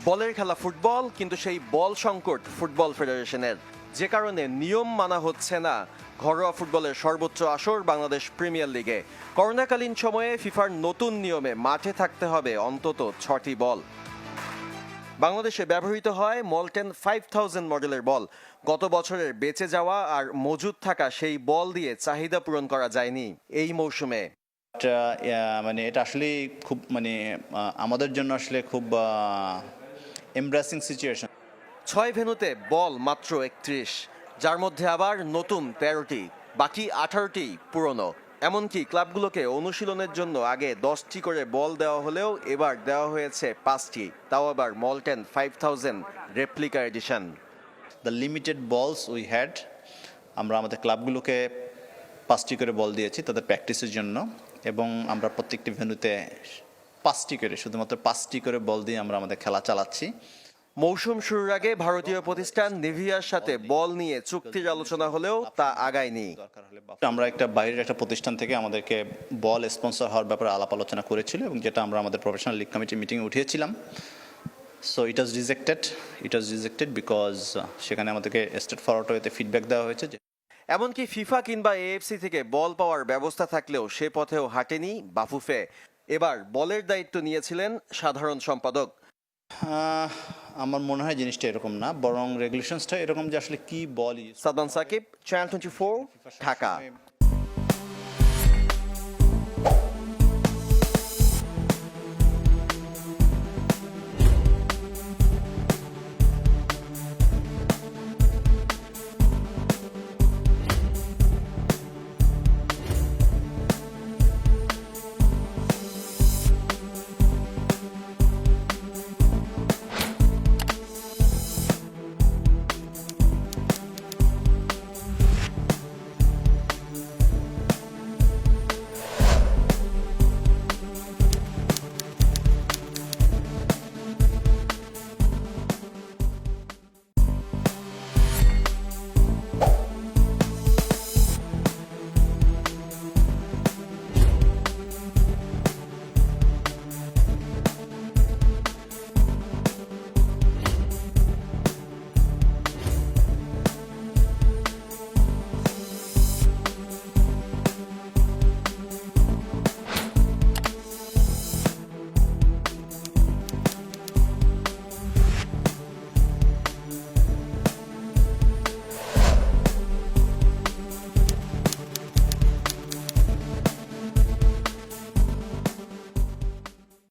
বলের খেলা ফুটবল, কিন্তু সেই বল সংকট ফুটবল ফেডারেশনের, যে কারণে নিয়ম মানা হচ্ছে না ঘরোয়া ফুটবলের সর্বোচ্চ আসর বাংলাদেশ প্রিমিয়ার লিগে। করোনাকালীন সময়ে ফিফার নতুন নিয়মে মাঠে থাকতে হবে অন্তত 6টি বল। বাংলাদেশে ব্যবহৃত হয় মল্টেন 5000 মডেলের বল। গত বছরের বেঁচে যাওয়া আর মজুদ থাকা সেই বল দিয়ে চাহিদা পূরণ করা যায়নি এই মৌসুমে। মানে এটা আসলে খুব আমাদের জন্য আসলে খুব এমব্রাসিং সিচুয়েশন। 6 ভেন্যুতে বল মাত্র 31, যার মধ্যে আবার নতুন 13টি, বাকি 18টি পুরনো। এমনকি ক্লাবগুলোকে অনুশীলনের জন্য আগে 10টি করে বল দেওয়া হলেও এবার দেওয়া হয়েছে 5টি, তাও আবার Molten 5000 replica edition. The limited balls we had, আমরা আমাদের ক্লাবগুলোকে 5টি করে বল দিয়েছি তাদের প্র্যাকটিসের জন্য, এবং আমরা প্রত্যেকটি ভেন্যুতে 5টি করে, শুধুমাত্র 5টি করে বল দিয়ে আমরা আমাদের খেলা চালাচ্ছি। মৌসুম শুরুর আগে ভারতীয় প্রতিষ্ঠান নিভিয়ার সাথে বল নিয়ে চুক্তির আলোচনা হলেও তা আগায়নি। আমরা বাইরের একটা প্রতিষ্ঠান থেকে আমাদেরকে বল স্পন্সর হওয়ার ব্যাপারে আলাপ আলোচনা করেছিল, এবং যেটা আমরা আমাদের প্রফেশনাল লিগ কমিটির মিটিংয়ে উঠিয়েছিলাম। So it was rejected because সেখানে আমাদেরকে স্টেট ফরওয়ার্ড ওয়েতে ফিডব্যাক দেওয়া হয়েছে যে এমনকি ফিফা কিংবা এএফসি থেকে বল পাওয়ার ব্যবস্থা থাকলেও সে পথেও হাঁটেনি বাফুফে। এবার বলের দায়িত্ব নিয়েছিলেন সাধারণ সম্পাদক। আমার মনে হয় জিনিসটা এরকম না, বরং রেগুলেশনসটা এরকম যে আসলে কি বল। সাদমান সাকিব, চ্যানেল 24, ঢাকা।